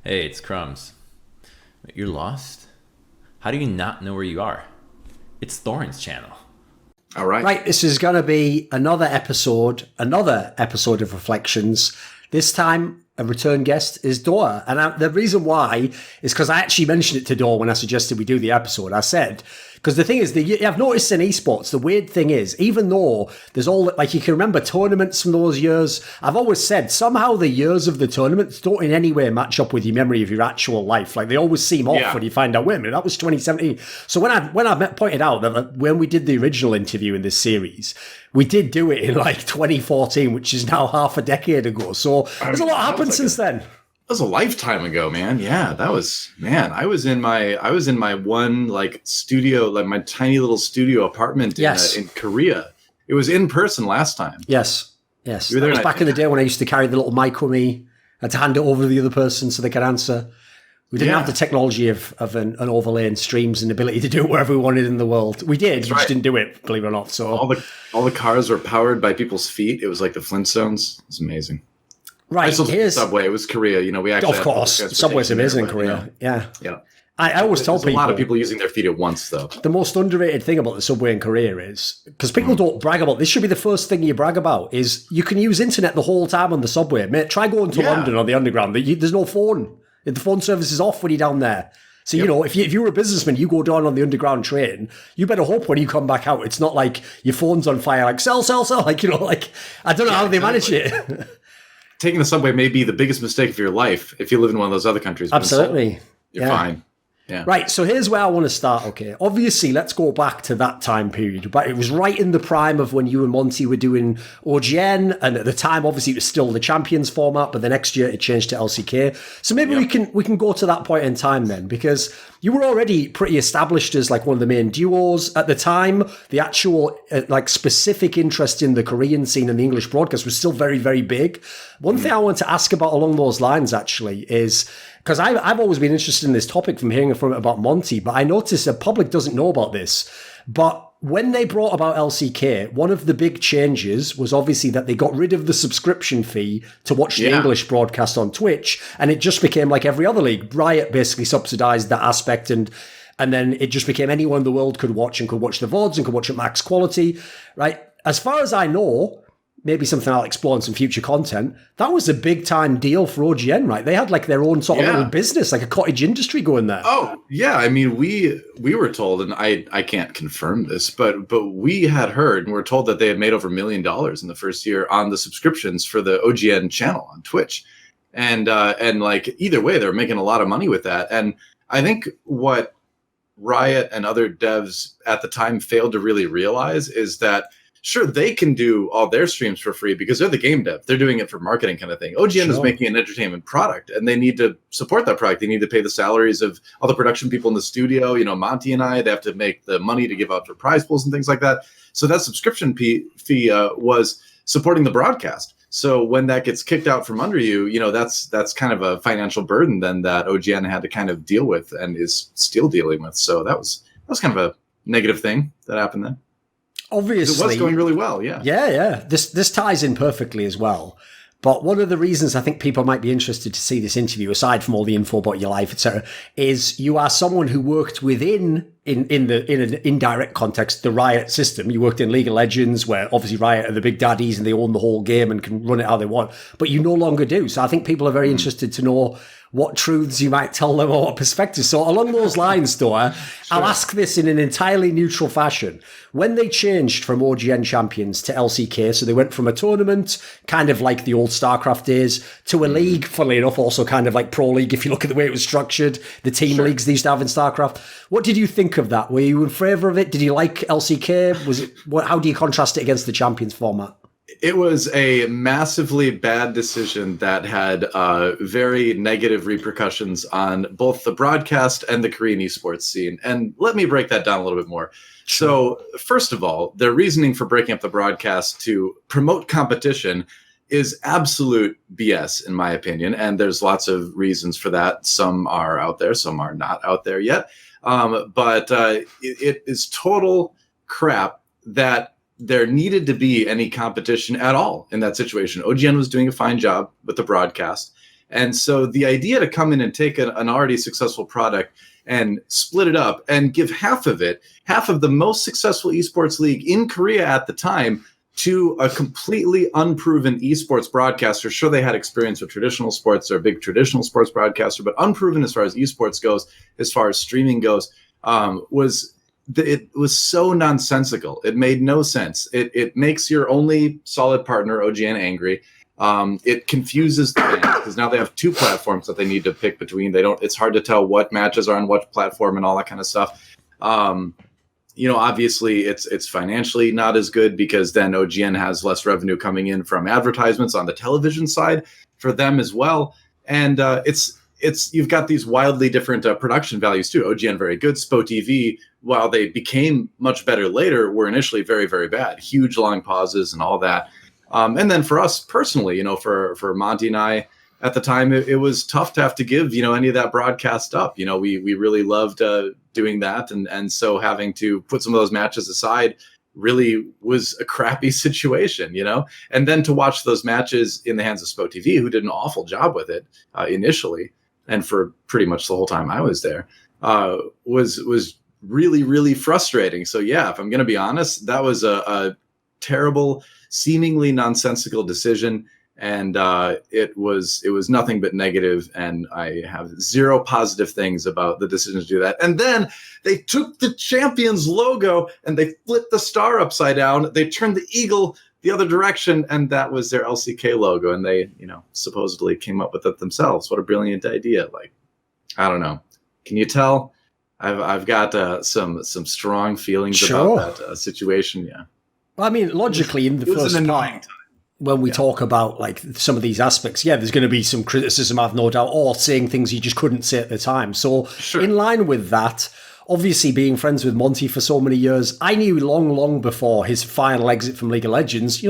Hey, it's Crumbs. You're lost? How do you not know where you are? It's Thorin's channel. All right. Right, this is going to be another episode of Reflections. This time, a return guest is DoA. And the reason why is because I actually mentioned it to DoA when I suggested we do the episode. I said, because the thing is, I've noticed in esports, the weird thing is, even though there's all, like you can remember tournaments from those years, I've always said somehow the years of the tournaments don't in any way match up with your memory of your actual life. Like they always seem off when you find out, wait a minute, that was 2017. So when I pointed out that when we did the original interview in this series, we did do it in like 2014, which is now half a decade ago. So there's a lot happened since then. That was a lifetime ago, man. Yeah, that was, man. I was in my one like studio, like my tiny little studio apartment in Korea. It was in person last time. Yes. That was back in the day when I used to carry the little mic with me. I had to hand it over to the other person so they could answer. We didn't have the technology of an overlay and streams and ability to do it wherever we wanted in the world. We did, we just didn't do it, believe it or not. So all the cars were powered by people's feet. It was like the Flintstones. It was amazing. Right, here's Subway. It was Korea. You know, we actually of course Subway's amazing in Korea. Yeah. I always tell people a lot of people using their feet at once, though. The most underrated thing about the Subway in Korea is because people don't brag about this. Should be the first thing you brag about is you can use internet the whole time on the Subway. Mate, try going to London on the Underground. There's no phone. The phone service is off when you're down there. So, you know, if you were a businessman, you go down on the Underground train, you better hope when you come back out, it's not like your phone's on fire, like sell. Like, you know, like, I don't know how they manage it. Taking the Subway may be the biggest mistake of your life if you live in one of those other countries. Absolutely. You're fine. Yeah. Right, so here's where I want to start, okay? Obviously, let's go back to that time period, but it was right in the prime of when you and Monte were doing OGN, and at the time, obviously, it was still the Champions format, but the next year it changed to LCK. So maybe we can go to that point in time then, because you were already pretty established as like one of the main duos at the time. The actual like specific interest in the Korean scene and the English broadcast was still very, very big. One thing I want to ask about along those lines actually is, because I've always been interested in this topic from hearing from it about Monte, but I noticed the public doesn't know about this. But when they brought about LCK, one of the big changes was obviously that they got rid of the subscription fee to watch the English broadcast on Twitch, and it just became like every other league. Riot basically subsidized that aspect, and then it just became anyone in the world could watch and could watch the VODs and could watch at max quality, right? As far as I know, maybe something I'll explore in some future content, that was a big time deal for OGN, right? They had like their own sort of little business, like a cottage industry going there. Oh, yeah. I mean, we were told, and I can't confirm this, but we had heard and we're told that they had made over $1 million in the first year on the subscriptions for the OGN channel on Twitch. And like either way, they're making a lot of money with that. And I think what Riot and other devs at the time failed to really realize is that sure, they can do all their streams for free because they're the game dev. They're doing it for marketing kind of thing. OGN is making an entertainment product, and they need to support that product. They need to pay the salaries of all the production people in the studio. You know, Monte and I, they have to make the money to give out for prize pools and things like that. So that subscription fee was supporting the broadcast. So when that gets kicked out from under you, you know, that's kind of a financial burden then that OGN had to kind of deal with and is still dealing with. So that was kind of a negative thing that happened then. Obviously, it was going really well, yeah. Yeah. This ties in perfectly as well. But one of the reasons I think people might be interested to see this interview, aside from all the info about your life, etc., is you are someone who worked within, in an indirect context, the Riot system. You worked in League of Legends, where obviously Riot are the big daddies and they own the whole game and can run it how they want. But you no longer do. So I think people are very interested to know what truths you might tell them or what perspectives. So along those lines, DoA, I'll ask this in an entirely neutral fashion. When they changed from OGN Champions to LCK, so they went from a tournament, kind of like the old StarCraft days, to a league, funnily enough, also kind of like Pro League, if you look at the way it was structured, the team leagues they used to have in StarCraft. What did you think of that? Were you in favour of it? Did you like LCK? How do you contrast it against the Champions format? It was a massively bad decision that had very negative repercussions on both the broadcast and the Korean esports scene. And let me break that down a little bit more. So first of all, their reasoning for breaking up the broadcast to promote competition is absolute BS, in my opinion. And there's lots of reasons for that. Some are out there, some are not out there yet. But it is total crap that there needed to be any competition at all in that situation. OGN was doing a fine job with the broadcast. And so the idea to come in and take an already successful product and split it up and give half of the most successful esports league in Korea at the time, to a completely unproven esports broadcaster. Sure, they had experience with traditional sports. They're a big traditional sports broadcaster, but unproven as far as esports goes, as far as streaming goes, it was so nonsensical. It made no sense. It makes your only solid partner, OGN, angry. It confuses the fans because now they have two platforms that they need to pick between. It's hard to tell what matches are on what platform and all that kind of stuff. Obviously it's financially not as good because then OGN has less revenue coming in from advertisements on the television side for them as well. And you've got these wildly different production values too. OGN very good. SPO TV, while they became much better later, were initially very, very bad. Huge long pauses and all that. And then for us personally, for Monte and I, at the time, it was tough to have to give, any of that broadcast up. We really loved doing that. And so having to put some of those matches aside really was a crappy situation, and then to watch those matches in the hands of SPO TV, who did an awful job with it initially. And for pretty much the whole time I was there, was really, really frustrating. So yeah, if I'm going to be honest, that was a terrible, seemingly nonsensical decision. And it was nothing but negative, and I have zero positive things about the decision to do that. And then they took the Champions logo and they flipped the star upside down. They turned the eagle the other direction, and that was their LCK logo. And they, supposedly came up with it themselves. What a brilliant idea! Like, I don't know. Can you tell? I've got some strong feelings about that situation. Yeah. Well, I mean, logically, in the first part, when we talk about like some of these aspects, there's going to be some criticism, I've no doubt, or saying things you just couldn't say at the time. So in line with that, obviously being friends with Monte for so many years, I knew long before his final exit from League of Legends,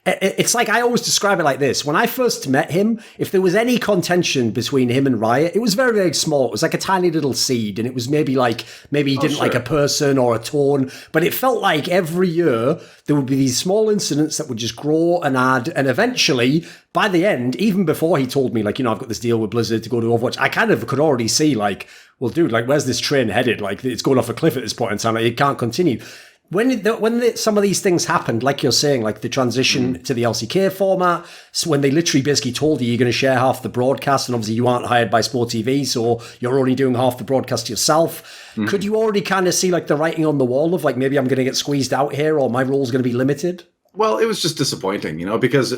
it's like I always describe it like this. When I first met him, if there was any contention between him and Riot, it was very, very small. It was like a tiny little seed, and it was maybe he didn't like a person or a tone, but it felt like every year there would be these small incidents that would just grow and add, and eventually, by the end, even before he told me, I've got this deal with Blizzard to go to Overwatch, I kind of could already see, well, dude, where's this train headed? It's going off a cliff at this point in time. It can't continue. When some of these things happened, like you're saying, like the transition to the LCK format, so when they literally basically told you you're going to share half the broadcast, and obviously you aren't hired by Sport TV, so you're only doing half the broadcast yourself. Could you already kind of see the writing on the wall of maybe I'm going to get squeezed out here, or my role's going to be limited? Well, it was just disappointing, because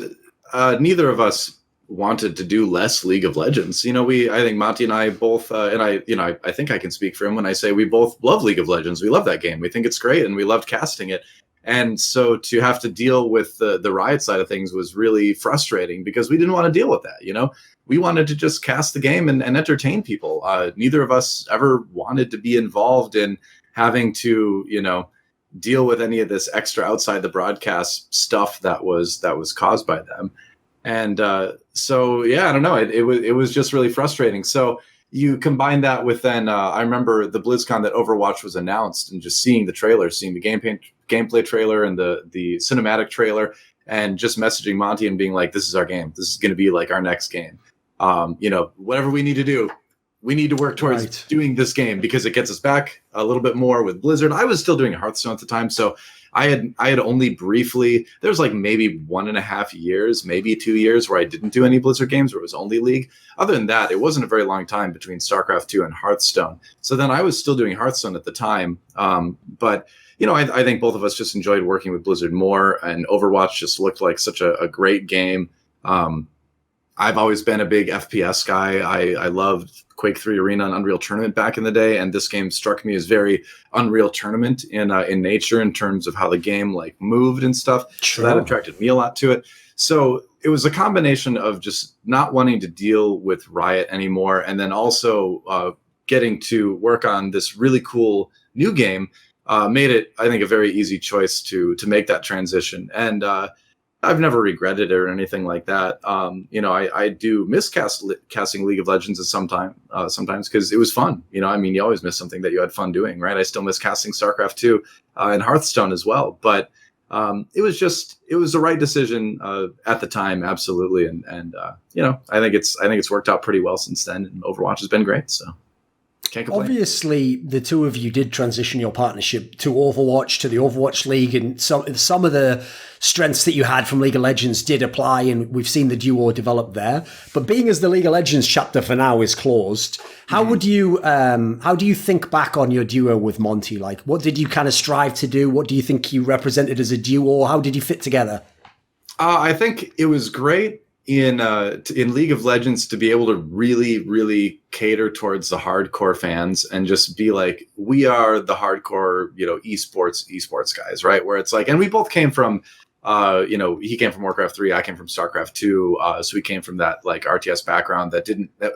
neither of us wanted to do less League of Legends. I think Monte and I both, and I think I can speak for him when I say we both love League of Legends. We love that game. We think it's great, and we loved casting it. And so to have to deal with the Riot side of things was really frustrating because we didn't want to deal with that. We wanted to just cast the game and entertain people. Neither of us ever wanted to be involved in having to, deal with any of this extra outside the broadcast stuff that was caused by them. And so, I don't know. It was just really frustrating. So you combine that with then, I remember the BlizzCon that Overwatch was announced, and just seeing the trailer, seeing the gameplay trailer and the cinematic trailer, and just messaging Monte and being like, this is our game. This is going to be our next game. Whatever we need to do, we need to work towards doing this game because it gets us back a little bit more with Blizzard. I was still doing Hearthstone at the time, so I had only briefly, there was maybe 1.5 years, maybe 2 years where I didn't do any Blizzard games, where it was only League. Other than that, it wasn't a very long time between StarCraft 2 and Hearthstone. So then I was still doing Hearthstone at the time. But I think both of us just enjoyed working with Blizzard more, and Overwatch just looked like such a great game. I've always been a big FPS guy. I loved Quake 3 Arena and Unreal Tournament back in the day, and this game struck me as very Unreal Tournament in nature in terms of how the game moved and stuff. Sure. So that attracted me a lot to it. So it was a combination of just not wanting to deal with Riot anymore, and then also getting to work on this really cool new game made it, I think, a very easy choice to make that transition. And I've never regretted it or anything like that. I do miss casting League of Legends sometimes because it was fun. You always miss something that you had fun doing, right? I still miss casting StarCraft 2 and Hearthstone as well. But it was the right decision at the time, absolutely. And I think it's worked out pretty well since then, and Overwatch has been great. So can't complain. Obviously, the two of you did transition your partnership to Overwatch, to the Overwatch League, and some of the strengths that you had from League of Legends did apply, and we've seen the duo develop there. But being as the League of Legends chapter for now is closed, how do you think back on your duo with Monte? Like, what did you kind of strive to do? What do you think you represented as a duo? How did you fit together? I think it was great in League of Legends to be able to really, really cater towards the hardcore fans and just be like, we are the hardcore, esports guys, right? Where it's like, and we both came from, he came from Warcraft 3, I came from StarCraft 2, so we came from that like RTS background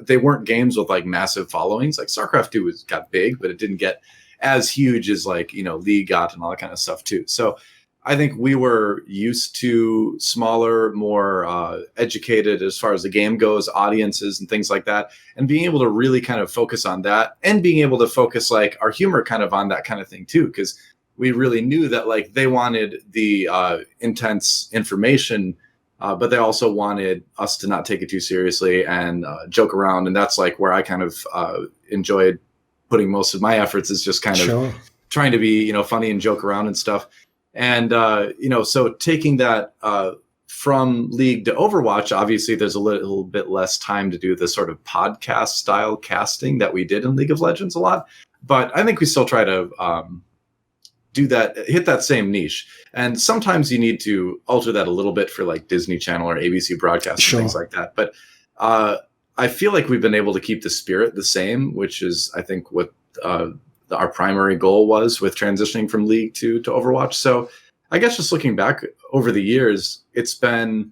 they weren't games with like massive followings. Like StarCraft 2 got big, but it didn't get as huge as like, League got and all that kind of stuff too. So I think we were used to smaller, more educated as far as the game goes, audiences and things like that. And being able to really kind of focus on that and being able to focus like our humor kind of on that kind of thing too. Because we really knew that like they wanted the intense information, but they also wanted us to not take it too seriously and joke around. And that's like where I kind of enjoyed putting most of my efforts, is just kind of trying to be, funny and joke around and stuff. And, so taking that from League to Overwatch, obviously there's a little bit less time to do the sort of podcast style casting that we did in League of Legends a lot. But I think we still try to do that, hit that same niche. And sometimes you need to alter that a little bit for like Disney Channel or ABC broadcast and things like that. But I feel like we've been able to keep the spirit the same, which is, I think, what our primary goal was with transitioning from League to Overwatch. So I guess just looking back over the years, it's been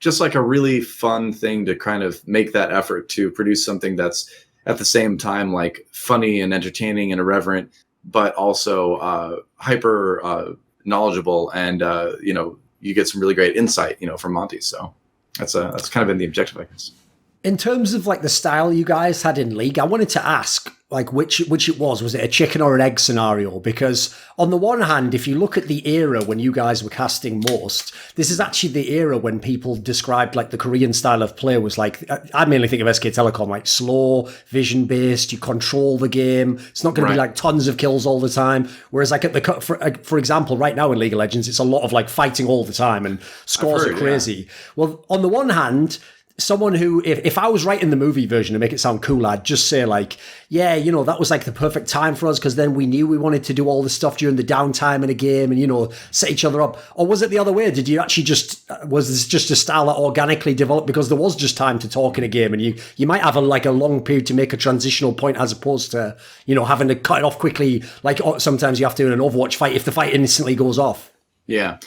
just like a really fun thing to kind of make that effort to produce something that's at the same time like funny and entertaining and irreverent, but also hyper knowledgeable. And, you get some really great insight, from Monte. So that's kind of been the objective, I guess. In terms of like the style you guys had in League, I wanted to ask like which it was it a chicken or an egg scenario? Because on the one hand, if you look at the era when you guys were casting most, this is actually the era when people described like the Korean style of play was like, I mainly think of SK Telecom, like slow, vision based, you control the game. It's not going to be like tons of kills all the time. Whereas like for example, right now in League of Legends, it's a lot of like fighting all the time and scores are crazy. Yeah. Well, on the one hand, someone who, if I was writing the movie version to make it sound cool, I'd just say like, yeah, that was like the perfect time for us because then we knew we wanted to do all this stuff during the downtime in a game and, set each other up. Or was it the other way? Did you actually was this just a style that organically developed because there was just time to talk in a game and you might have a long period to make a transitional point as opposed to, having to cut it off quickly. Like sometimes you have to in an Overwatch fight if the fight instantly goes off. Yeah.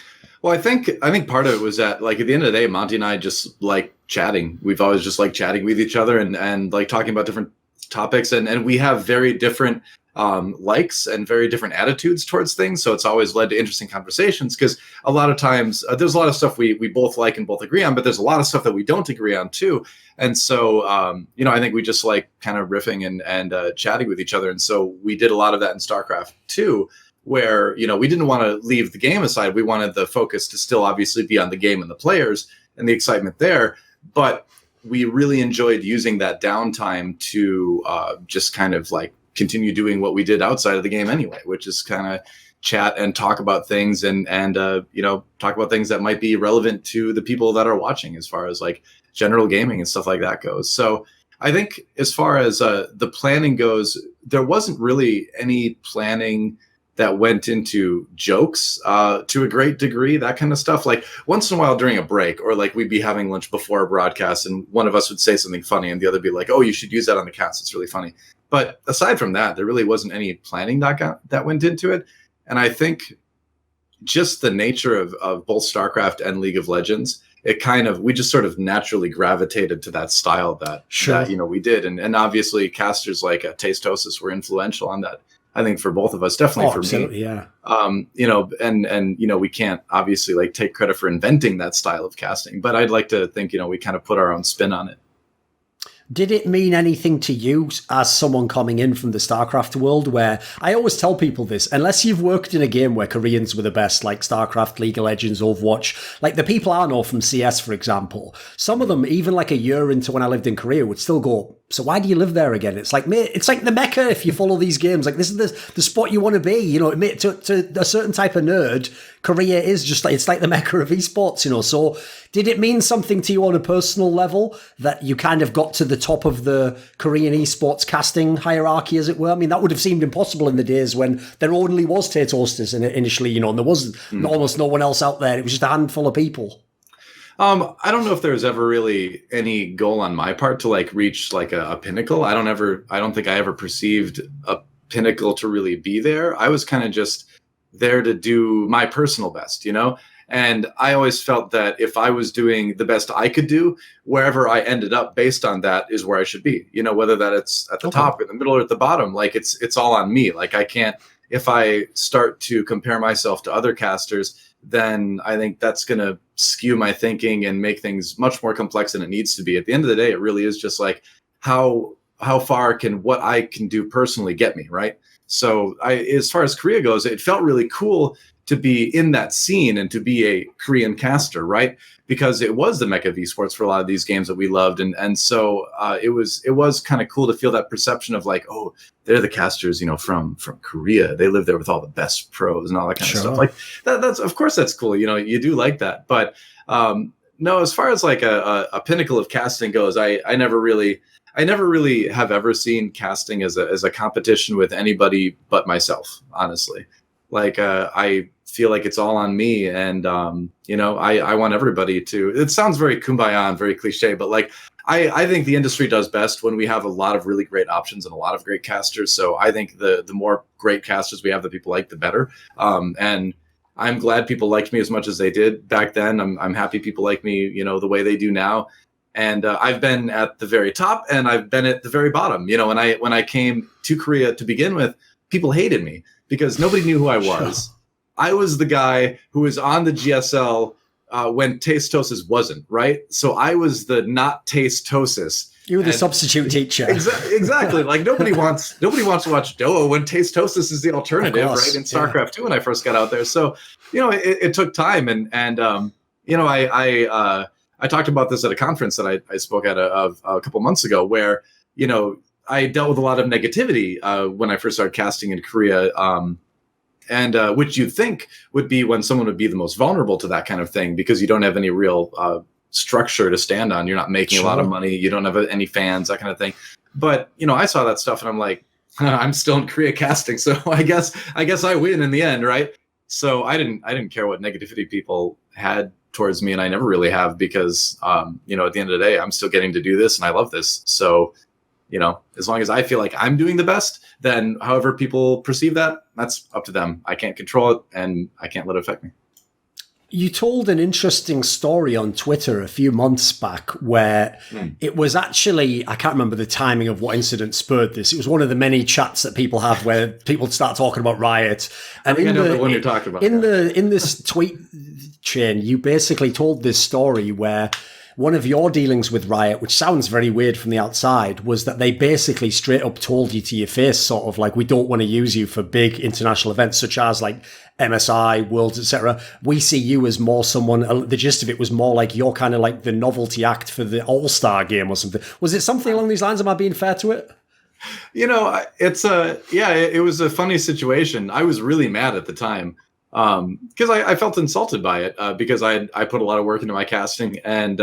Well, I think part of it was that, like, at the end of the day, Monte and I just like chatting. We've always just like chatting with each other and like talking about different topics. And we have very different likes and very different attitudes towards things. So it's always led to interesting conversations because a lot of times there's a lot of stuff we both like and both agree on, but there's a lot of stuff that we don't agree on too. And so, I think we just like kind of riffing and chatting with each other. And so we did a lot of that in StarCraft 2. Where, we didn't want to leave the game aside. We wanted the focus to still obviously be on the game and the players and the excitement there. But we really enjoyed using that downtime to just kind of like continue doing what we did outside of the game anyway, which is kind of chat and talk about things and talk about things that might be relevant to the people that are watching as far as like general gaming and stuff like that goes. So I think as far as the planning goes, there wasn't really any planning that went into jokes to a great degree, that kind of stuff. Like once in a while during a break or like we'd be having lunch before a broadcast and one of us would say something funny and the other be like, oh, you should use that on the cast. It's really funny. But aside from that, there really wasn't any planning that went into it. And I think just the nature of both StarCraft and League of Legends, we just sort of naturally gravitated to that style that we did. And obviously casters like Tastosis were influential on that. I think for both of us, definitely for me. Yeah. We can't obviously like take credit for inventing that style of casting, but I'd like to think, we kind of put our own spin on it. Did it mean anything to you as someone coming in from the StarCraft world, where I always tell people this, unless you've worked in a game where Koreans were the best, like StarCraft, League of Legends, Overwatch, like the people I know from CS, for example, some of them, even like a year into when I lived in Korea, would still go, so why do you live there again? It's like, mate, it's like the Mecca if you follow these games. Like, this is the spot you want to be. You know, mate, to a certain type of nerd, Korea is just like, it's like the Mecca of esports, you know. So did it mean something to you on a personal level that you kind of got to the top of the Korean esports casting hierarchy, as it were? I mean, that would have seemed impossible in the days when there only was Tatostas initially, you know, and there was almost no one else out there. It was just a handful of people. I don't know if there was ever really any goal on my part to like reach like a pinnacle. I don't think I ever perceived a pinnacle to really be there. I was kind of just there to do my personal best, you know? And I always felt that if I was doing the best I could do, wherever I ended up based on that is where I should be, you know, whether that it's at the top or the middle or at the bottom, like it's all on me. Like I can't, if I start to compare myself to other casters, then I think that's going to skew my thinking and make things much more complex than it needs to be. At the end of the day, it really is just like how far can what I can do personally get me, right? So as far as Korea goes, it felt really cool to be in that scene and to be a Korean caster, right? Because it was the mecca of esports for a lot of these games that we loved. And so it was kind of cool to feel that perception of like, oh, they're the casters, you know, from Korea. They live there with all the best pros and all that kind of stuff. Like that's, of course that's cool. You know, you do like that. But no, as far as like a pinnacle of casting goes, I never really have ever seen casting as a competition with anybody but myself, honestly. Like I feel like it's all on me, and you know, I want everybody to. It sounds very kumbaya and very cliche, but like I think the industry does best when we have a lot of really great options and a lot of great casters. So I think the more great casters we have that people like, the better. And I'm glad people liked me as much as they did back then. I'm happy people like me, you know, the way they do now. And I've been at the very top and I've been at the very bottom. You know, when I came to Korea to begin with, people hated me because nobody knew who I was. Sure. I was the guy who was on the GSL when Tastosis wasn't, right? So I was the not Tastosis. You were the substitute teacher. Exactly. Like nobody wants to watch DoA when Tastosis is the alternative, right? In StarCraft 2 when I first got out there. So, you know, it took time and you know, I talked about this at a conference that I spoke at a couple months ago where, you know, I dealt with a lot of negativity when I first started casting in Korea, and which you'd think would be when someone would be the most vulnerable to that kind of thing because you don't have any real structure to stand on. You're not making a lot of money. You don't have any fans, that kind of thing. But, you know, I saw that stuff and I'm like, I'm still in Korea casting. So I guess I win in the end, right? So I didn't care what negativity people had towards me, and I never really have because, you know, at the end of the day, I'm still getting to do this and I love this. So, you know, as long as I feel like I'm doing the best, then however people perceive that, that's up to them. I can't control it and I can't let it affect me. You told an interesting story on Twitter a few months back where it was actually, I can't remember the timing of what incident spurred this. It was one of the many chats that people have where people start talking about Riot. And I know the one you're talking about. In this tweet chain, you basically told this story where one of your dealings with Riot, which sounds very weird from the outside, was that they basically straight up told you to your face, sort of like, we don't want to use you for big international events such as like MSI, Worlds, etc. We see you as more someone, the gist of it was more like you're kind of like the novelty act for the All-Star game or something. Was it something along these lines? Am I being fair to it? You know, it was a funny situation. I was really mad at the time. Because I felt insulted by it because I put a lot of work into my casting and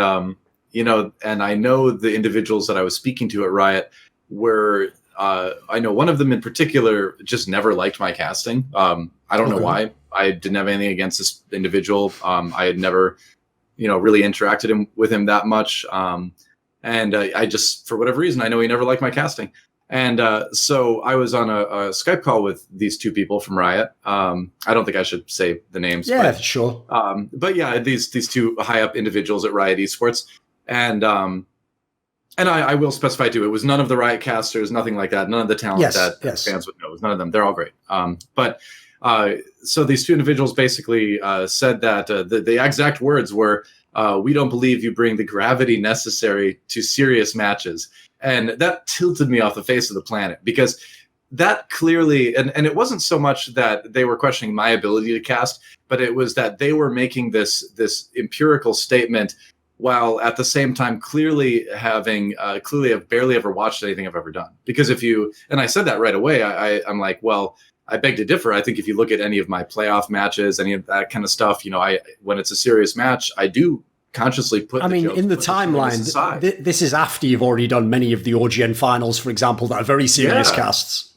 you know, and I know the individuals that I was speaking to at Riot were I know one of them in particular just never liked my casting. I don't know why. I didn't have anything against this individual. I had never, you know, really interacted with him that much. And I just, for whatever reason, I know he never liked my casting. And so I was on a Skype call with these two people from Riot. I don't think I should say the names. Yeah, but, sure. But yeah, these two high up individuals at Riot Esports. And I will specify too, it was none of the Riot casters, nothing like that. None of the talent that fans would know. It was none of them. They're all great. But so these two individuals basically said that the exact words were, we don't believe you bring the gravity necessary to serious matches. And that tilted me off the face of the planet, because that clearly, and it wasn't so much that they were questioning my ability to cast, but it was that they were making this empirical statement while at the same time clearly have barely ever watched anything I've ever done. Because and I said that right away, I'm like, well, I beg to differ. I think if you look at any of my playoff matches, any of that kind of stuff, when it's a serious match, I do consciously put. I mean, in the timeline, this is after you've already done many of the OGN finals, for example, that are very serious casts.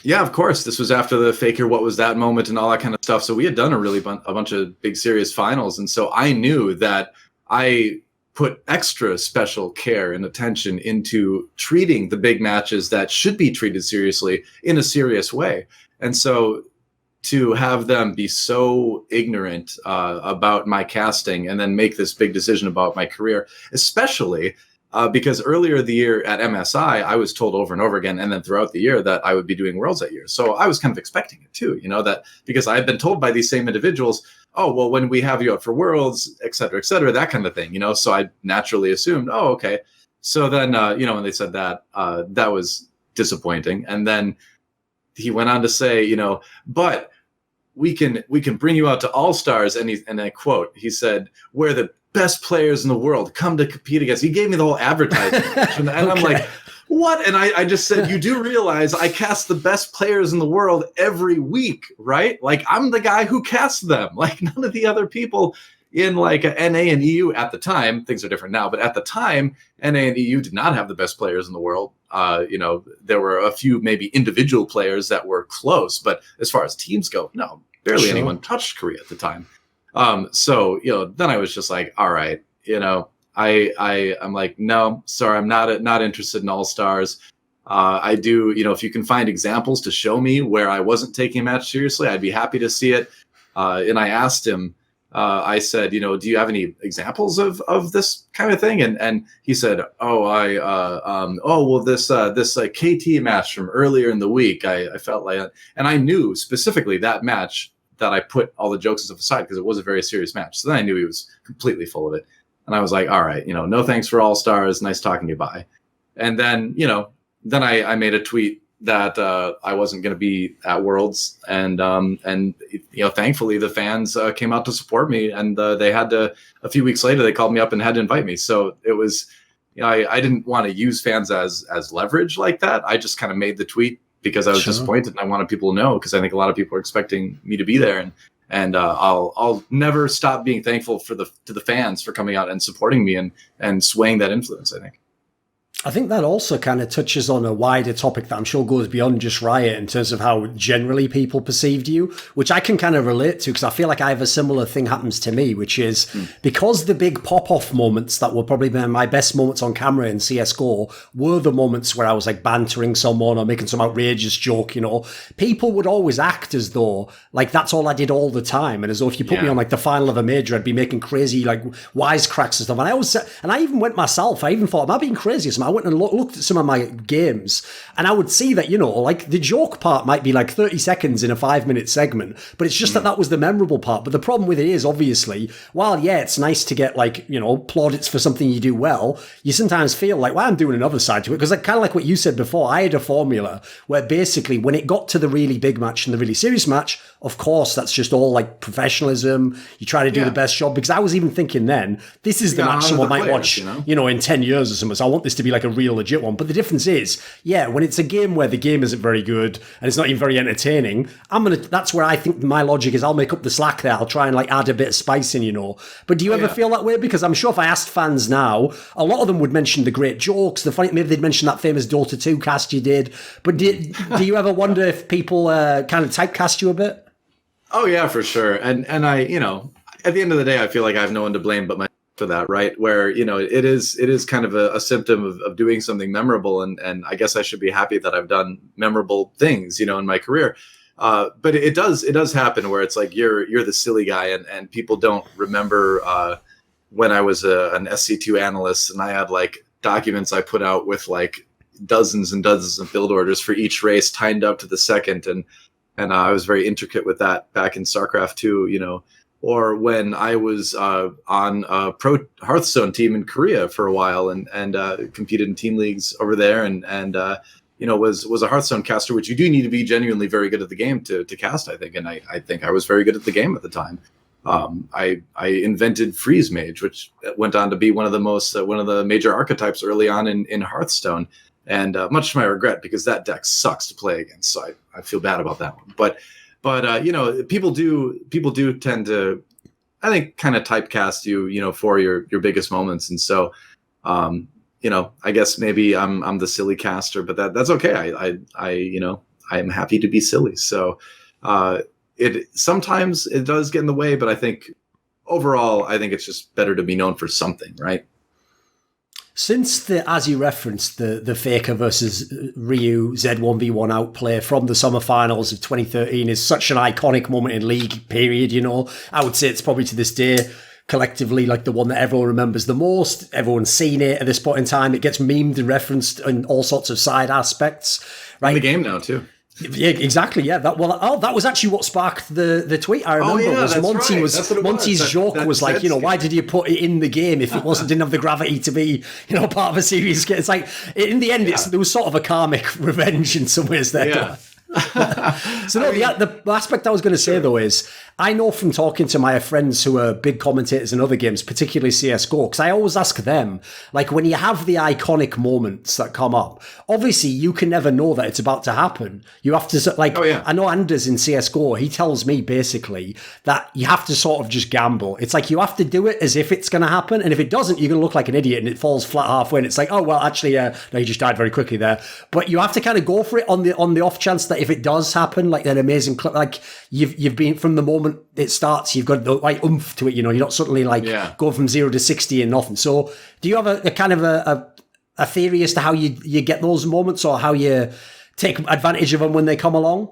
Yeah, of course. This was after the Faker What Was That moment and all that kind of stuff. So we had done a bunch of big serious finals, and so I knew that I put extra special care and attention into treating the big matches that should be treated seriously in a serious way. And so to have them be so ignorant about my casting and then make this big decision about my career, especially because earlier the year at MSI, I was told over and over again, and then throughout the year, that I would be doing Worlds that year. So I was kind of expecting it too, that because I had been told by these same individuals, oh, well, when we have you up for Worlds, et cetera, that kind of thing, So I naturally assumed, oh, okay. So then, when they said that, that was disappointing. And then he went on to say, but we can bring you out to All-Stars. And I quote, he said, where the best players in the world come to compete against. He gave me the whole advertising. And I'm like, what? And I just said, you do realize I cast the best players in the world every week, right? Like, I'm the guy who casts them. Like, none of the other people in like a NA and EU at the time, things are different now, but at the time, NA and EU did not have the best players in the world. There were a few maybe individual players that were close, but as far as teams go, no, barely anyone touched Korea at the time. So then I was just like, all right, I'm like, no, sorry, I'm not interested in All-Stars. I do, if you can find examples to show me where I wasn't taking a match seriously, I'd be happy to see it. And I asked him, I said, do you have any examples of this kind of thing? And he said, this KT match from earlier in the week, I felt like, and I knew specifically that match that I put all the jokes and stuff aside because it was a very serious match. So then I knew he was completely full of it. And I was like, all right, no thanks for All-Stars. Nice talking to you. Bye. And then, then I made a tweet that I wasn't going to be at Worlds. And thankfully the fans came out to support me. And they had to, a few weeks later, they called me up and had to invite me. So it was, I didn't want to use fans as leverage like that. I just kind of made the tweet because I was disappointed and I wanted people to know, because I think a lot of people are expecting me to be there. And I'll never stop being thankful to the fans for coming out and supporting me and swaying that influence, I think. I think that also kind of touches on a wider topic that I'm sure goes beyond just Riot in terms of how generally people perceived you, which I can kind of relate to because I feel like I have a similar thing happens to me, which is because the big pop-off moments that were probably my best moments on camera in CSGO were the moments where I was like bantering someone or making some outrageous joke, people would always act as though like that's all I did all the time. And as though if you put me on like the final of a major, I'd be making crazy like wisecracks and stuff. And I even went myself, I even thought, am I being crazy? So I went and looked at some of my games and I would see that, like the joke part might be like 30 seconds in a 5-minute segment, but it's just that was the memorable part. But the problem with it is obviously, while it's nice to get like, plaudits for something you do well, you sometimes feel like, well, I'm doing another side to it. Because like, kind of like what you said before, I had a formula where basically when it got to the really big match and the really serious match, of course, that's just all like professionalism. You try to do the best job, because I was even thinking then, this is the match someone might watch, in 10 years or something. So I want this to be like a real legit one. But the difference is, when it's a game where the game isn't very good and it's not even very entertaining, that's where I think my logic is I'll make up the slack there. I'll try and like add a bit of spice in, But do you ever feel that way? Because I'm sure if I asked fans now, a lot of them would mention the great jokes, the funny, maybe they'd mention that famous Dota 2 cast you did. But do you ever wonder if people kind of typecast you a bit? Oh yeah, for sure. And I, at the end of the day, I feel like I have no one to blame but myself for that, right? Where, it is kind of a symptom of doing something memorable. And I guess I should be happy that I've done memorable things, in my career. But it does happen where it's like, you're the silly guy and people don't remember when I was an SC2 analyst and I had like documents I put out with like dozens and dozens of build orders for each race timed up to the second. And I was very intricate with that back in StarCraft 2, or when I was on a pro Hearthstone team in Korea for a while and competed in team leagues over there and was a Hearthstone caster, which you do need to be genuinely very good at the game to cast, I think. And I think I was very good at the game at the time. I invented Freeze Mage, which went on to be one of the major archetypes early on in Hearthstone. And much to my regret, because that deck sucks to play against. So I feel bad about that one. But people do tend to, I think, kind of typecast you, for your biggest moments. And so, I guess maybe I'm the silly caster, but that's okay. I'm happy to be silly. So, sometimes it does get in the way, but I think overall, I think it's just better to be known for something, right? Since as you referenced, the Faker versus Ryu Z1v1 outplay from the summer finals of 2013 is such an iconic moment in League, period, I would say it's probably to this day collectively like the one that everyone remembers the most. Everyone's seen it at this point in time. It gets memed and referenced in all sorts of side aspects, right? In the game now, too. Yeah, exactly. Yeah, that was actually what sparked the tweet. I remember was Monte right. Monte's joke was like, why did you put it in the game if it didn't have the gravity to be, part of a serious game? It's like in the end, there was sort of a karmic revenge in some ways there. Yeah. So no, the aspect I was going to say though is I know from talking to my friends who are big commentators in other games, particularly CSGO, because I always ask them, like when you have the iconic moments that come up, obviously you can never know that it's about to happen. You have to I know Anders in CSGO, he tells me basically that you have to sort of just gamble. It's like you have to do it as if it's going to happen, and if it doesn't, you're going to look like an idiot and it falls flat halfway and it's like, oh well, actually no, you just died very quickly there. But you have to kind of go for it on the off chance that if it does happen, like an amazing clip, like you've been from the moment it starts, you've got the right oomph to it, you're not suddenly go from 0 to 60 and nothing. So do you have a kind of a theory as to how you get those moments or how you take advantage of them when they come along?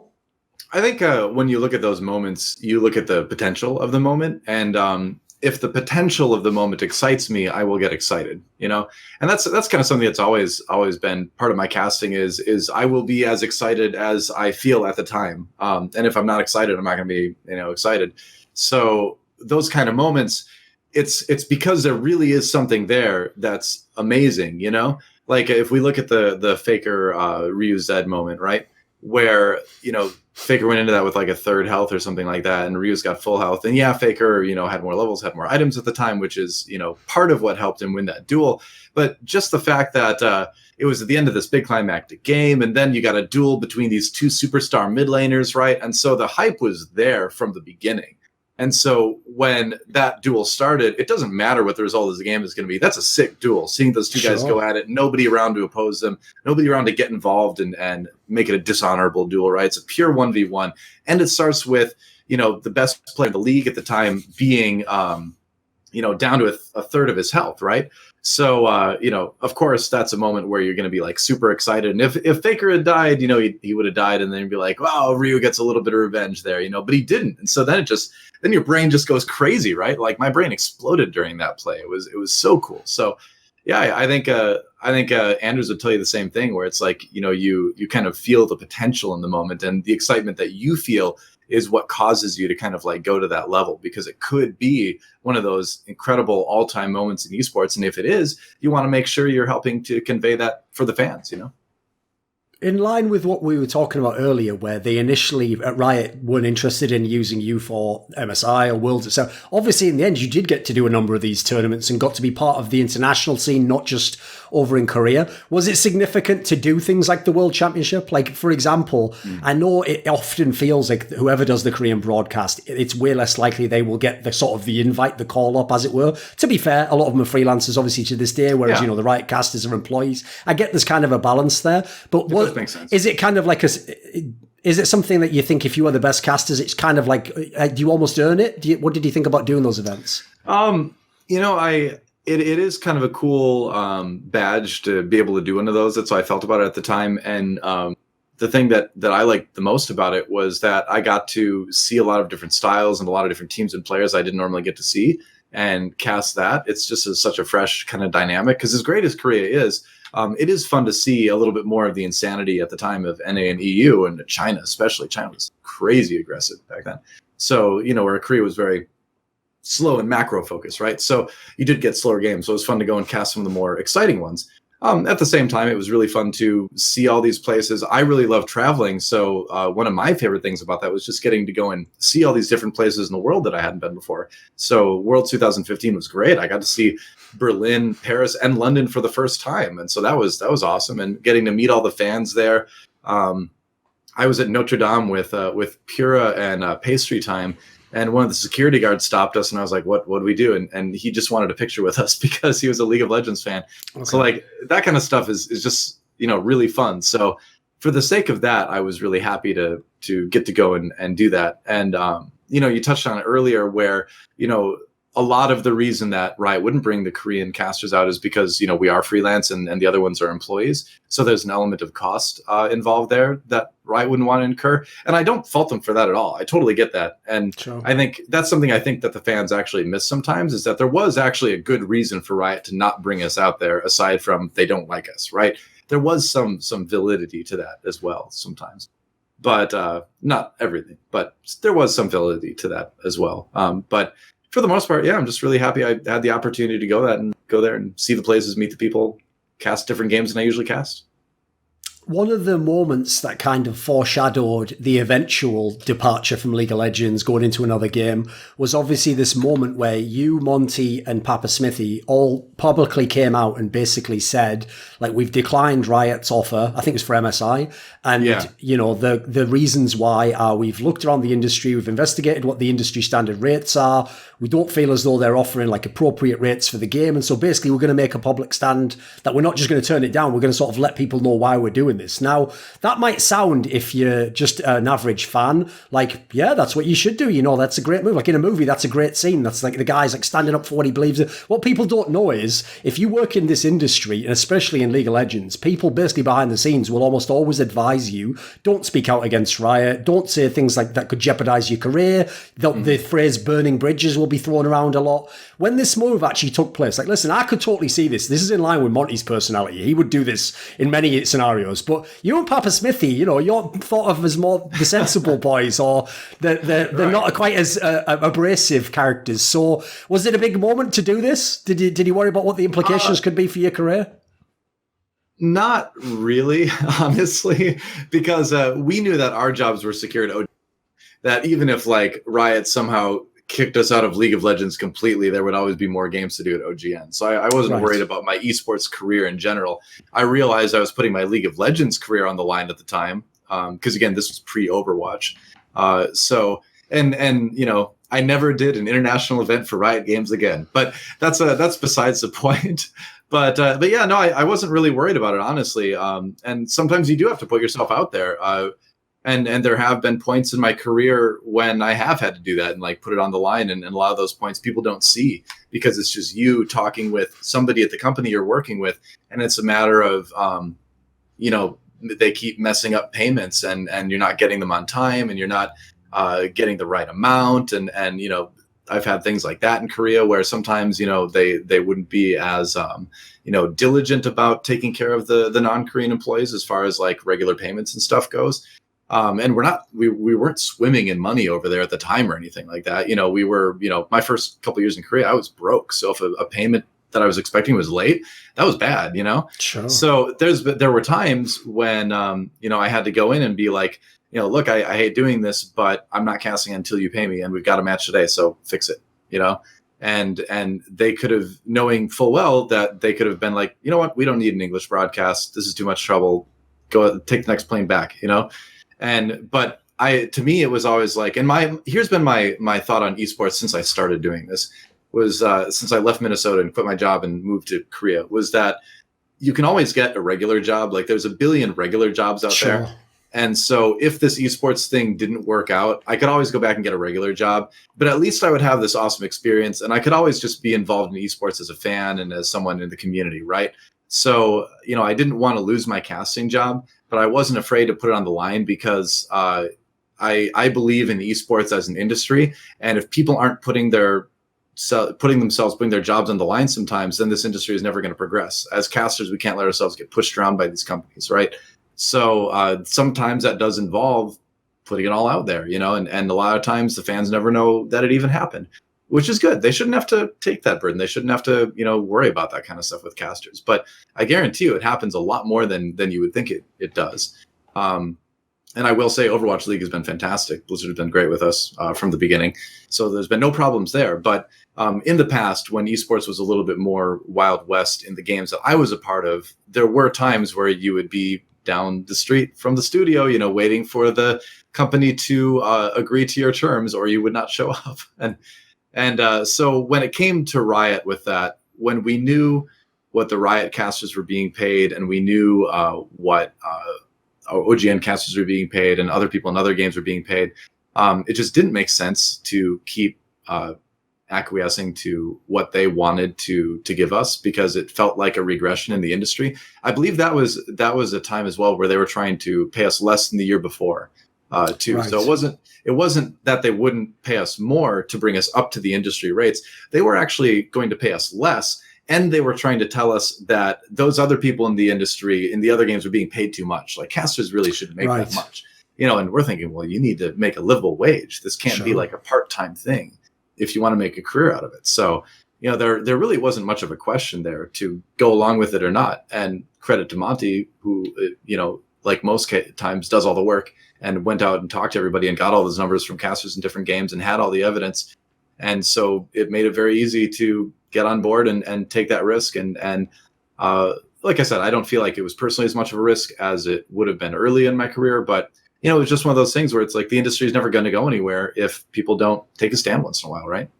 I think when you look at those moments, you look at the potential of the moment, and if the potential of the moment excites me, I will get excited, and that's kind of something that's always been part of my casting is I will be as excited as I feel at the time. And if I'm not excited, I'm not going to be, excited. So those kind of moments, it's because there really is something there that's amazing, like if we look at the Faker Ryu Z moment, right? Where, Faker went into that with like a third health or something like that, and Ryu's got full health. And yeah, Faker, had more levels, had more items at the time, which is, part of what helped him win that duel. But just the fact that it was at the end of this big climactic game, and then you got a duel between these two superstar mid laners, right? And so the hype was there from the beginning. And so when that duel started, it doesn't matter what the result of the game is going to be. That's a sick duel. Seeing those two guys go at it, nobody around to oppose them, nobody around to get involved and make it a dishonorable duel, right? It's a pure 1v1. And it starts with, the best player in the league at the time being, down to a third of his health, right? So, of course, that's a moment where you're going to be like super excited. And if Faker had died, he would have died. And then you'd be like, wow, Ryu gets a little bit of revenge there, but he didn't. And so then then your brain just goes crazy, right? Like my brain exploded during that play. It was so cool. So yeah, I think Anders would tell you the same thing, where it's like, you kind of feel the potential in the moment, and the excitement that you feel is what causes you to kind of like go to that level, because it could be one of those incredible all-time moments in esports. And if it is, you want to make sure you're helping to convey that for the fans, In line with what we were talking about earlier, where they initially at Riot weren't interested in using you for MSI or Worlds. So obviously in the end, you did get to do a number of these tournaments and got to be part of the international scene, not just over in Korea. Was it significant to do things like the World Championship? Like, for example, I know it often feels like whoever does the Korean broadcast, it's way less likely they will get the sort of the invite, the call up, as it were. To be fair, a lot of them are freelancers, obviously, to this day, whereas, the Riot casters are employees. I get there's kind of a balance there. But what makes sense. Is it kind of like is it something that you think if you are the best casters, it's kind of like, do you almost earn it? What did you think about doing those events? It is kind of a cool badge to be able to do one of those. That's how I felt about it at the time. And the thing that I liked the most about it was that I got to see a lot of different styles and a lot of different teams and players I didn't normally get to see and cast that. It's just such a fresh kind of dynamic, because as great as Korea is, it is fun to see a little bit more of the insanity at the time of NA and EU, and China especially. China was crazy aggressive back then. So, where Korea was very slow and macro focus, right? So you did get slower games. So it was fun to go and cast some of the more exciting ones. At the same time, it was really fun to see all these places. I really love traveling. So one of my favorite things about that was just getting to go and see all these different places in the world that I hadn't been before. So World 2015 was great. I got to see Berlin, Paris, and London for the first time. And so that was awesome. And getting to meet all the fans there. I was at Notre Dame with Pura and Pastry Time. And one of the security guards stopped us, and I was like, what do we do? And he just wanted a picture with us because he was a League of Legends fan. Okay. So like that kind of stuff is just, really fun. So for the sake of that, I was really happy to get to go and do that. And, you touched on it earlier where, a lot of the reason that Riot wouldn't bring the Korean casters out is because, we are freelance and the other ones are employees. So there's an element of cost involved there that Riot wouldn't want to incur. And I don't fault them for that at all. I totally get that. And sure. I think that's something I think that the fans actually miss sometimes, is that there was actually a good reason for Riot to not bring us out there, aside from they don't like us, right? There was some validity to that as well sometimes. But not everything. But there was some validity to that as well. But for the most part, yeah, I'm just really happy I had the opportunity to go there and see the places, meet the people, cast different games than I usually cast. One of the moments that kind of foreshadowed the eventual departure from League of Legends, going into another game, was obviously this moment where you, Monte, and Papa Smithy all publicly came out and basically said, like, we've declined Riot's offer. I think it was for MSI. And, the reasons why are we've looked around the industry, we've investigated what the industry standard rates are. We don't feel as though they're offering like appropriate rates for the game. And so basically we're going to make a public stand that we're not just going to turn it down. We're going to sort of let people know why we're doing this. Now, that might sound, if you're just an average fan, like, yeah, that's what you should do. That's a great move. Like in a movie, that's a great scene. That's like the guy's like standing up for what he believes in. What people don't know is if you work in this industry, and especially in League of Legends, people basically behind the scenes will almost always advise you, don't speak out against Riot. Don't say things like that could jeopardize your career. The phrase burning bridges will be thrown around a lot. When this move actually took place, like, listen, I could totally see this. This is in line with Monte's personality. He would do this in many scenarios. But you and Papa Smithy, you're thought of as more the sensible boys, or they're not quite as abrasive characters. So was it a big moment to do this? Did you worry about what the implications could be for your career? Not really, honestly, because we knew that our jobs were secured. That even if like Riot somehow kicked us out of League of Legends completely, there would always be more games to do at OGN. So I wasn't worried about my esports career in general. I realized I was putting my League of Legends career on the line at the time, because again, this was pre-Overwatch. I never did an international event for Riot Games again, but that's besides the point. But yeah, no, I wasn't really worried about it, honestly. And sometimes you do have to put yourself out there. And there have been points in my career when I have had to do that and like put it on the line. And a lot of those points people don't see because it's just you talking with somebody at the company you're working with. And it's a matter of, they keep messing up payments and you're not getting them on time and you're not getting the right amount. And I've had things like that in Korea where sometimes, they wouldn't be as, diligent about taking care of the non-Korean employees as far as like regular payments and stuff goes. And we weren't swimming in money over there at the time or anything like that. We were, my first couple of years in Korea, I was broke. So if a payment that I was expecting was late, that was bad, Sure. So there were times when, I had to go in and be like, look, I hate doing this, but I'm not casting until you pay me and we've got a match today. So fix it, and they could have, knowing full well that they could have been like, you know what, we don't need an English broadcast. This is too much trouble. Go take the next plane back, But to me, it was always like, and here's been my thought on esports since I started doing this was, since I left Minnesota and quit my job and moved to Korea, was that you can always get a regular job. Like there's a billion regular jobs out there. And so if this esports thing didn't work out, I could always go back and get a regular job, but at least I would have this awesome experience. And I could always just be involved in esports as a fan and as someone in the community. Right. So, I didn't want to lose my casting job, but I wasn't afraid to put it on the line because I believe in esports as an industry. And if people aren't putting their jobs on the line sometimes, then this industry is never going to progress. As casters, we can't let ourselves get pushed around by these companies, right? So sometimes that does involve putting it all out there, and a lot of times the fans never know that it even happened. which is good. They shouldn't have to take that burden. They shouldn't have to, worry about that kind of stuff with casters. But I guarantee you it happens a lot more than you would think it does. And I will say Overwatch League has been fantastic. Blizzard has been great with us from the beginning. So there's been no problems there. But in the past, when esports was a little bit more Wild West in the games that I was a part of, there were times where you would be down the street from the studio, waiting for the company to agree to your terms, or you would not show up. And so when it came to Riot with that, when we knew what the Riot casters were being paid, and we knew what OGN casters were being paid, and other people in other games were being paid, it just didn't make sense to keep acquiescing to what they wanted to give us, because it felt like a regression in the industry. I believe that was a time as well where they were trying to pay us less than the year before too. Right. So it wasn't that they wouldn't pay us more to bring us up to the industry rates. They were actually going to pay us less, and they were trying to tell us that those other people in the industry in the other games were being paid too much. Like, casters really shouldn't make that much, and we're thinking, well, you need to make a livable wage. This can't be like a part-time thing if you want to make a career out of it. So, there really wasn't much of a question there to go along with it or not. And credit to Monte, who, like most times does all the work and went out and talked to everybody and got all those numbers from casters in different games and had all the evidence. And so it made it very easy to get on board and take that risk. And like I said, I don't feel like it was personally as much of a risk as it would have been early in my career, but it was just one of those things where it's like the industry is never going to go anywhere if people don't take a stand once in a while, right?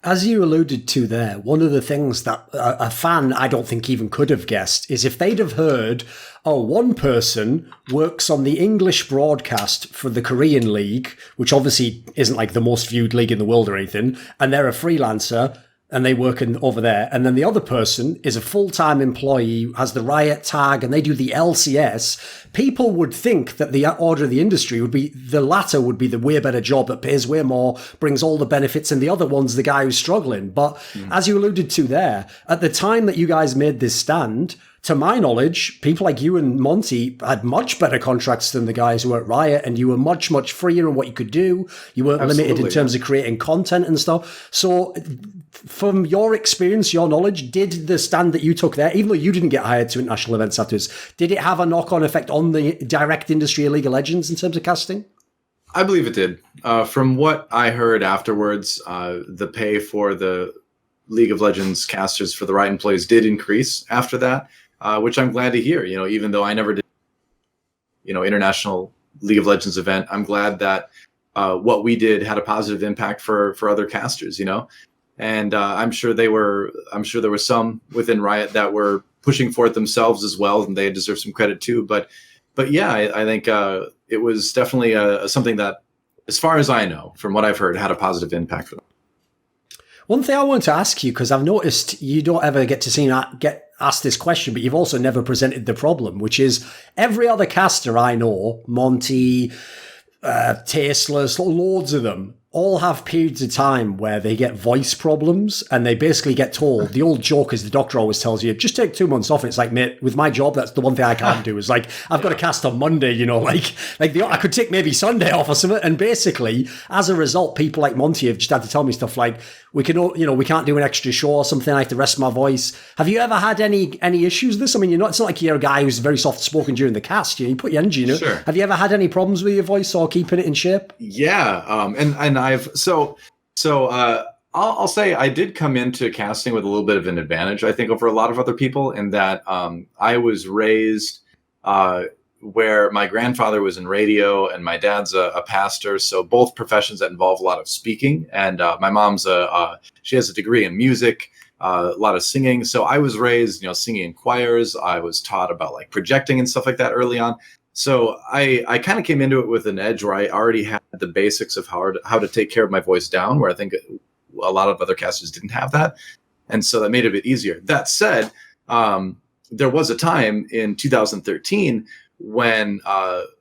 As you alluded to there, one of the things that a fan I don't think even could have guessed is if they'd have heard, one person works on the English broadcast for the Korean league, which obviously isn't like the most viewed league in the world or anything, and they're a freelancer, and they work over there. And then the other person is a full-time employee, has the Riot tag, and they do the LCS. People would think that the order of the industry would be the latter would be the way better job that pays way more, brings all the benefits, and the other one's the guy who's struggling. But as you alluded to there, at the time that you guys made this stand, to my knowledge, people like you and Monte had much better contracts than the guys who were at Riot, and you were much, much freer in what you could do. You weren't limited in terms of creating content and stuff. So from your experience, your knowledge, did the stand that you took there, even though you didn't get hired to international events afterwards, did it have a knock-on effect on the direct industry of League of Legends in terms of casting? I believe it did. From what I heard afterwards, the pay for the League of Legends casters for the Riot employees did increase after that. Which I'm glad to hear, even though I never did, international League of Legends event, I'm glad that what we did had a positive impact for other casters, and I'm sure there were some within Riot that were pushing for it themselves as well, and they deserve some credit too. But yeah, I think it was definitely something that, as far as I know, from what I've heard, had a positive impact for them. One thing I want to ask you, because I've noticed you don't ever get to get asked this question, but you've also never presented the problem, which is every other caster I know, Monte, Tasteless, loads of them, all have periods of time where they get voice problems, and they basically get told, the old joke is the doctor always tells you, just take 2 months off. It's like, mate, with my job, that's the one thing I can't do is like, I've got to cast on Monday, I could take maybe Sunday off or something. And basically, as a result, people like Monte have just had to tell me stuff like, we can't do an extra show or something. I have to rest my voice. Have you ever had any issues with this? I mean, it's not like you're a guy who's very soft spoken during the cast. You put your energy in it. Sure. Have you ever had any problems with your voice or keeping it in shape? Yeah. And I've, I'll say I did come into casting with a little bit of an advantage, I think, over a lot of other people, in that I was raised where my grandfather was in radio and my dad's a pastor. So both professions that involve a lot of speaking. And my mom's she has a degree in music, a lot of singing. So I was raised, singing in choirs. I was taught about like projecting and stuff like that early on. So I kind of came into it with an edge where I already had the basics of how to take care of my voice down, where I think a lot of other casters didn't have that. And so that made it a bit easier. That said, there was a time in 2013 when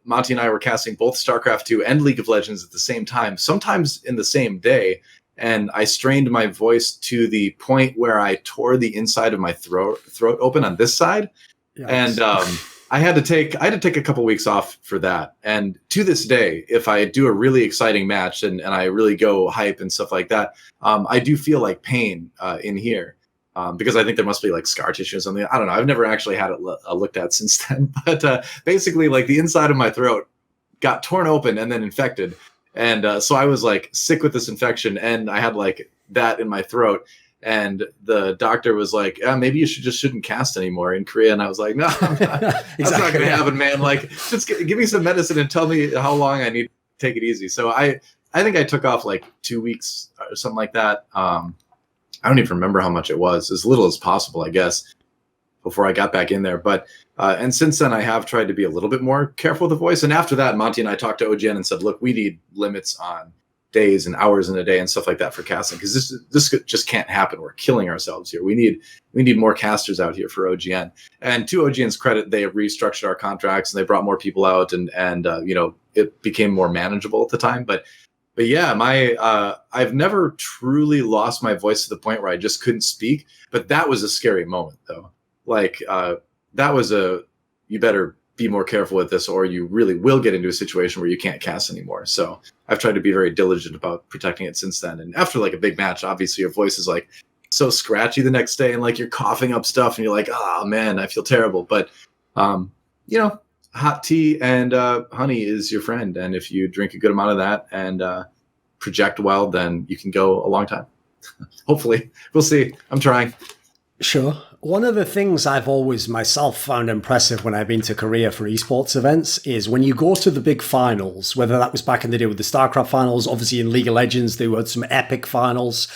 Monte and I were casting both StarCraft 2 and League of Legends at the same time, sometimes in the same day. And I strained my voice to the point where I tore the inside of my throat open on this side. Yes. And I had to take a couple weeks off for that. And to this day, if I do a really exciting match and I really go hype and stuff like that, I do feel like pain in here. Because I think there must be like scar tissue or something. I don't know. I've never actually had it looked at since then. But basically, like the inside of my throat got torn open and then infected. And so I was like sick with this infection, and I had like that in my throat. And the doctor was like, maybe you shouldn't cast anymore in Korea. And I was like, no, I'm not. That's not going to happen, man. Like, just give me some medicine and tell me how long I need to take it easy. So I think I took off like 2 weeks or something like that. I don't even remember how much it was, as little as possible, I guess, before I got back in there. But and since then, I have tried to be a little bit more careful with the voice. And after that, Monte and I talked to OGN and said, look, we need limits on days and hours in a day and stuff like that for casting, because this just can't happen. We're killing ourselves here. We need more casters out here for OGN. And to OGN's credit, they restructured our contracts and they brought more people out, and it became more manageable at the time. But yeah, I've never truly lost my voice to the point where I just couldn't speak. But that was a scary moment, though. Like that was you better be more careful with this, or you really will get into a situation where you can't cast anymore. So I've tried to be very diligent about protecting it since then. And after like a big match, obviously your voice is like so scratchy the next day, and like you're coughing up stuff and you're like, oh man, I feel terrible. But hot tea and honey is your friend. And if you drink a good amount of that and project well, then you can go a long time. Hopefully. We'll see. I'm trying. Sure. One of the things I've always myself found impressive when I've been to Korea for esports events is when you go to the big finals, whether that was back in the day with the StarCraft finals, obviously in League of Legends, there were some epic finals,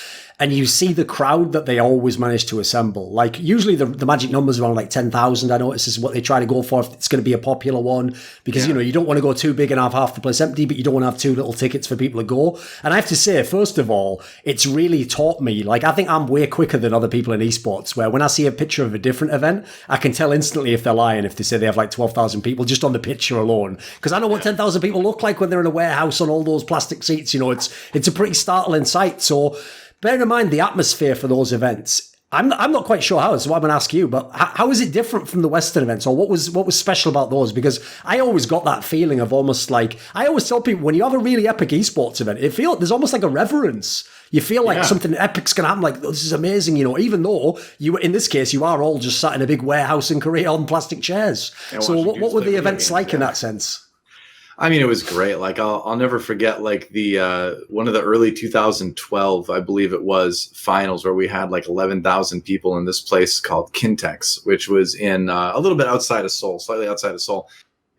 and you see the crowd that they always manage to assemble. Like usually the magic number's around like 10,000. I notice is what they try to go for if it's going to be a popular one, because you don't want to go too big and have half the place empty, but you don't want to have too little tickets for people to go. And I have to say, first of all, it's really taught me, like I think I'm way quicker than other people in esports, where when I see a picture of a different event, I can tell instantly if they're lying, if they say they have like 12,000 people just on the picture alone. Because I know what 10,000 people look like when they're in a warehouse on all those plastic seats. It's a pretty startling sight. So bearing in mind the atmosphere for those events, I'm not quite sure how, so I'm going to ask you, but how is it different from the Western events, or what was special about those? Because I always got that feeling of almost like, I always tell people, when you have a really epic esports event, there's almost like a reverence. You feel like something epic's going to happen, like, oh, this is amazing, even though in this case, you are all just sat in a big warehouse in Korea on plastic chairs. So what were the events like in that sense? I mean, it was great. Like I'll never forget like the one of the early 2012, I believe it was, finals where we had like 11,000 people in this place called Kintex, which was in a little bit outside of Seoul, slightly outside of Seoul.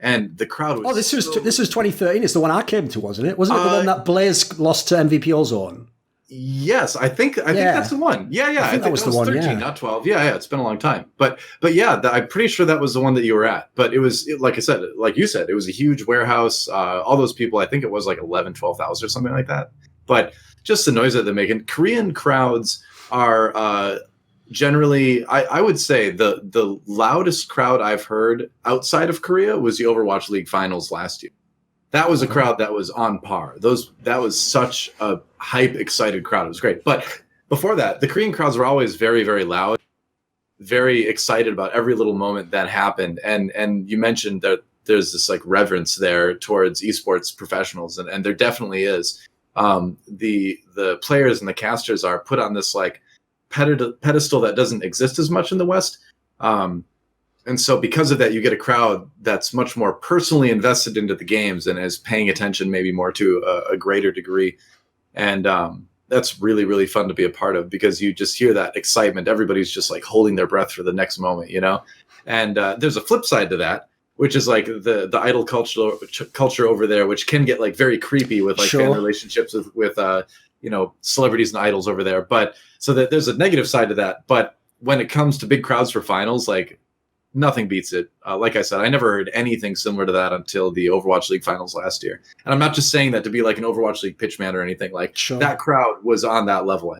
And the crowd was this was 2013. It's the one I came to, wasn't it? Wasn't it the one that Blaze lost to MVP Ozone? Yes, I think that's the one. Yeah. I think that was the one. 13, not 12. Yeah. It's been a long time, but yeah, I'm pretty sure that was the one that you were at. But like I said, like you said, it was a huge warehouse. All those people, I think it was like 11, 12,000 or something like that. But just the noise that they're making. Korean crowds are generally, I would say the loudest crowd I've heard outside of Korea was the Overwatch League finals last year. That was a crowd that was on par. That was such a hype, excited crowd. It was great. But before that, the Korean crowds were always very, very loud, very excited about every little moment that happened. And you mentioned that there's this like reverence there towards esports professionals, and there definitely is. The players and the casters are put on this like pedestal that doesn't exist as much in the West. And so because of that, you get a crowd that's much more personally invested into the games and is paying attention maybe more to a greater degree. And that's really, really fun to be a part of, because you just hear that excitement. Everybody's just like holding their breath for the next moment, And there's a flip side to that, which is like the idol culture over there, which can get like very creepy with like fan relationships with celebrities and idols over there. But so that there's a negative side to that. But when it comes to big crowds for finals, like, nothing beats it. Like I said, I never heard anything similar to that until the Overwatch League finals last year. And I'm not just saying that to be like an Overwatch League pitchman or anything. Like that crowd was on that level.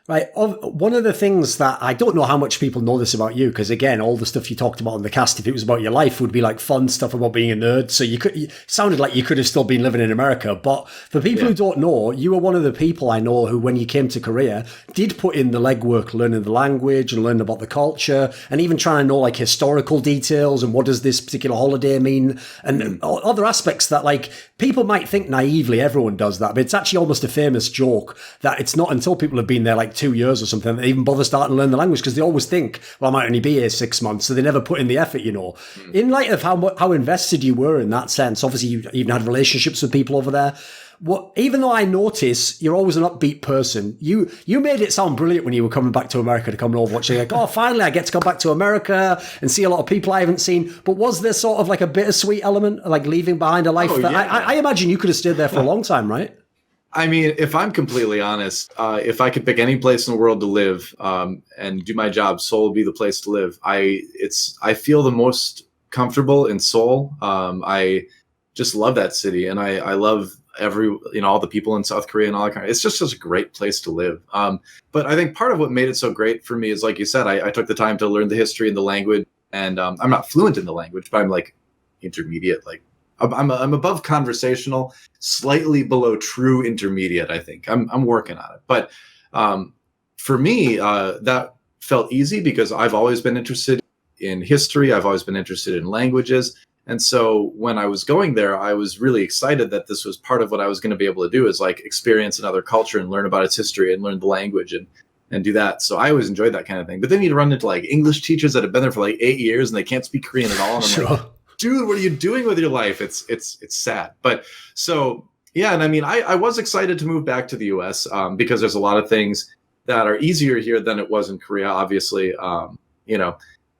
Right. One of the things that I don't know how much people know this about you, because again, all the stuff you talked about on the cast, if it was about your life, would be like fun stuff about being a nerd. So it sounded like you could have still been living in America. But for people who don't know, you were one of the people I know who, when you came to Korea, did put in the legwork, learning the language and learning about the culture, and even trying to know like historical details and what does this particular holiday mean, and other aspects that like people might think naively everyone does that, but it's actually almost a famous joke that it's not until people have been there like 2 years or something that they even bother starting to learn the language, because they always think, well, I might only be here 6 months, so they never put in the effort, you know. In light of how invested you were in that sense, obviously you even had relationships with people over there. Even though I notice you're always an upbeat person, you made it sound brilliant when you were coming back to America to come and overwatch. You're like, oh, finally I get to come back to America and see a lot of people I haven't seen. But was there sort of like a bittersweet element, like leaving behind a life that I imagine you could have stayed there for a long time, right? I mean, if I'm completely honest, if I could pick any place in the world to live and do my job, Seoul would be the place to live. I feel the most comfortable in Seoul. I just love that city, and I love all the people in South Korea and all that kind of. It's just such a great place to live. But I think part of what made it so great for me is, like you said, I took the time to learn the history and the language, and I'm not fluent in the language, but I'm like intermediate, like. I'm above conversational, slightly below true intermediate. I think I'm working on it. But for me, that felt easy because I've always been interested in history. I've always been interested in languages. And so when I was going there, I was really excited that this was part of what I was going to be able to do, is like experience another culture and learn about its history and learn the language and do that. So I always enjoyed that kind of thing. But then you'd run into like English teachers that have been there for like 8 years and they can't speak Korean at all. And I'm like, dude, what are you doing with your life? It's sad. But so, yeah. And I mean, I was excited to move back to the US because there's a lot of things that are easier here than it was in Korea. Obviously,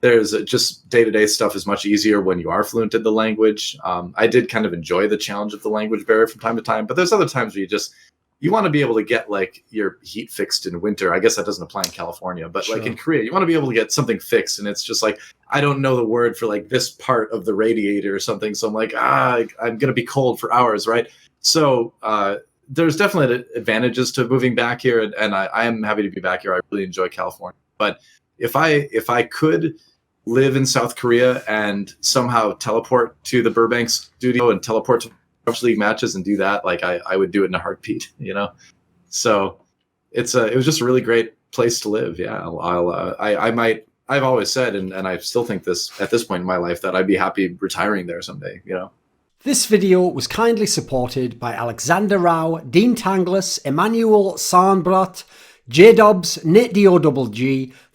there's just day-to-day stuff is much easier when you are fluent in the language. I did kind of enjoy the challenge of the language barrier from time to time, but there's other times where you want to be able to get like your heat fixed in winter. I guess that doesn't apply in California, but like in Korea, you want to be able to get something fixed. And it's just like, I don't know the word for like this part of the radiator or something. So I'm like, I'm going to be cold for hours. Right. So there's definitely advantages to moving back here. And I am happy to be back here. I really enjoy California. But if I could live in South Korea and somehow teleport to the Burbank studio and teleport to League matches and do that, like I would do it in a heartbeat, you know. So it was just a really great place to live. Yeah, I've always said, and I still think this at this point in my life, that I'd be happy retiring there someday, you know. This video was kindly supported by Alexander Rao, Dean Tanglis, Emanuel Särnbratt, JDubs, Nate DoG,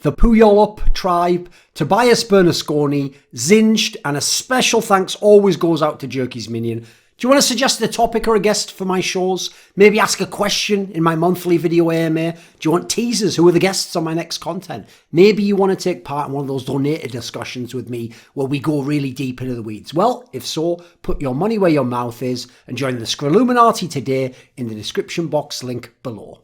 the Puyolup Tribe, Tobias Bernasconi, Zinged, and a special thanks always goes out to Jerky's Minion. Do you want to suggest a topic or a guest for my shows? Maybe ask a question in my monthly video AMA? Do you want teasers? Who are the guests on my next content? Maybe you want to take part in one of those donated discussions with me where we go really deep into the weeds. Well, if so, put your money where your mouth is and join the Scrilluminati today in the description box link below.